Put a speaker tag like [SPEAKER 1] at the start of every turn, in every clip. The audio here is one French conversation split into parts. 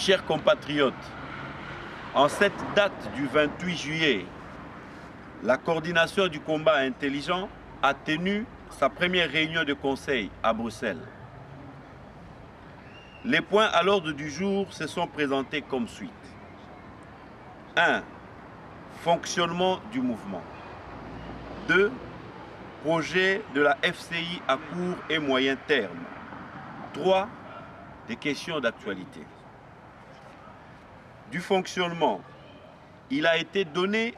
[SPEAKER 1] Chers compatriotes, en cette date du 28 juillet, la coordination du combat intelligent a tenu sa première réunion de conseil à Bruxelles. Les points à l'ordre du jour se sont présentés comme suit. 1. Fonctionnement du mouvement. 2. Projet de la FCI à court et moyen terme. 3. Des questions d'actualité. Du fonctionnement, il a été donné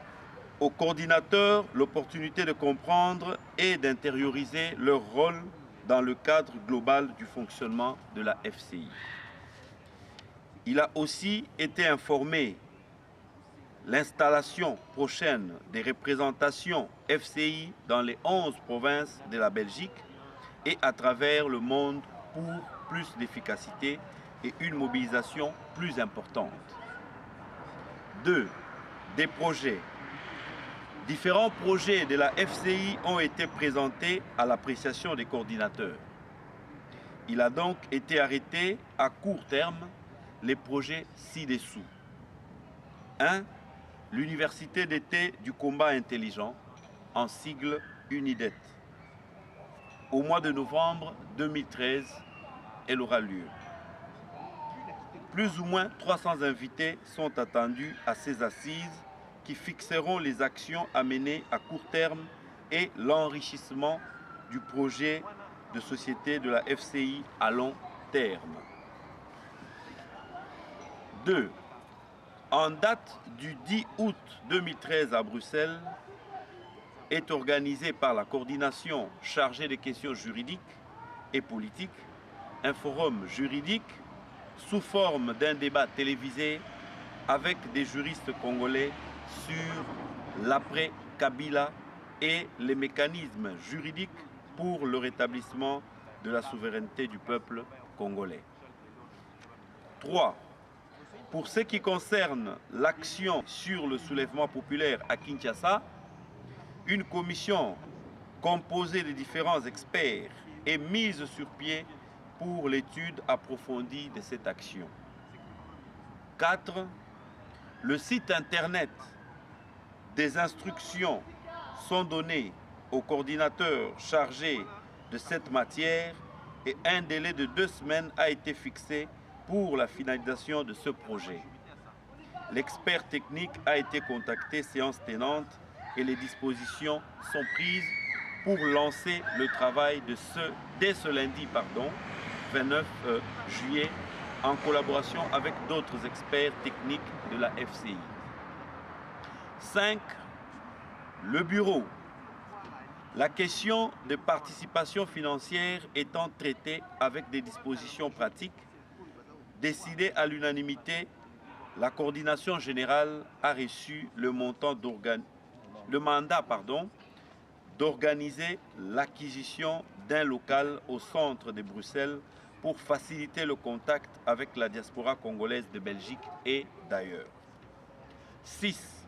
[SPEAKER 1] aux coordinateurs l'opportunité de comprendre et d'intérioriser leur rôle dans le cadre global du fonctionnement de la FCI. Il a aussi été informé l'installation prochaine des représentations FCI dans les 11 provinces de la Belgique et à travers le monde pour plus d'efficacité et une mobilisation plus importante. 2. Des projets. Différents projets de la FCI ont été présentés à l'appréciation des coordinateurs. Il a donc été arrêté à court terme les projets ci-dessous. 1. L'Université d'été du combat intelligent, en sigle UNIDET. Au mois de novembre 2013, elle aura lieu. Plus ou moins 300 invités sont attendus à ces assises qui fixeront les actions à mener à court terme et l'enrichissement du projet de société de la FCI à long terme. 2. En date du 10 août 2013 à Bruxelles, est organisé par la coordination chargée des questions juridiques et politiques un forum juridique sous forme d'un débat télévisé avec des juristes congolais sur l'après-Kabila et les mécanismes juridiques pour le rétablissement de la souveraineté du peuple congolais. 3. Pour ce qui concerne l'action sur le soulèvement populaire à Kinshasa, une commission composée de différents experts est mise sur pied pour l'étude approfondie de cette action. 4. Le site internet des instructions sont données aux coordinateurs chargés de cette matière et un délai de 2 semaines a été fixé pour la finalisation de ce projet. L'expert technique a été contacté séance tenante et les dispositions sont prises pour lancer le travail dès ce lundi 29 juillet en collaboration avec d'autres experts techniques de la FCI. 5. Le bureau. La question de participation financière étant traitée avec des dispositions pratiques, décidées à l'unanimité, la coordination générale a reçu le mandat d'organiser l'acquisition d'un local au centre de Bruxelles pour faciliter le contact avec la diaspora congolaise de Belgique et d'ailleurs. 6.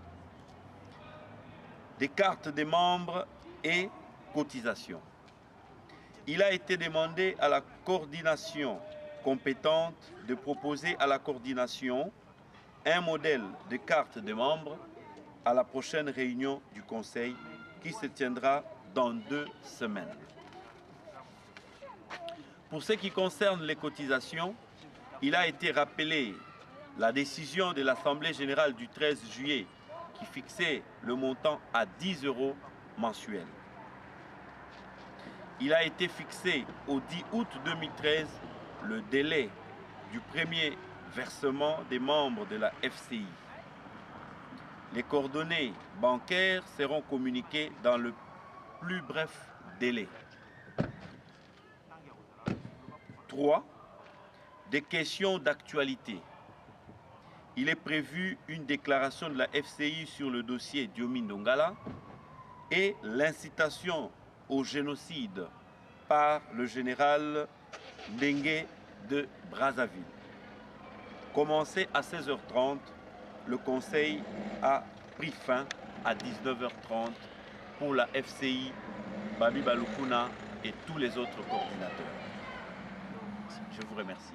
[SPEAKER 1] Des cartes des membres et cotisations. Il a été demandé à la coordination compétente de proposer à la coordination un modèle de carte des membres à la prochaine réunion du Conseil qui se tiendra dans 2 semaines. Pour ce qui concerne les cotisations, il a été rappelé la décision de l'Assemblée générale du 13 juillet qui fixait le montant à 10 € mensuels. Il a été fixé au 10 août 2013 le délai du premier versement des membres de la FCI. Les coordonnées bancaires seront communiquées dans le plus bref délai. 3. Des questions d'actualité. Il est prévu une déclaration de la FCI sur le dossier Diomi Ndongala et l'incitation au génocide par le général Ndengue de Brazzaville. Commencé à 16h30, le conseil a pris fin à 19h30 pour la FCI, Babi Balukuna et tous les autres coordinateurs. Je vous remercie.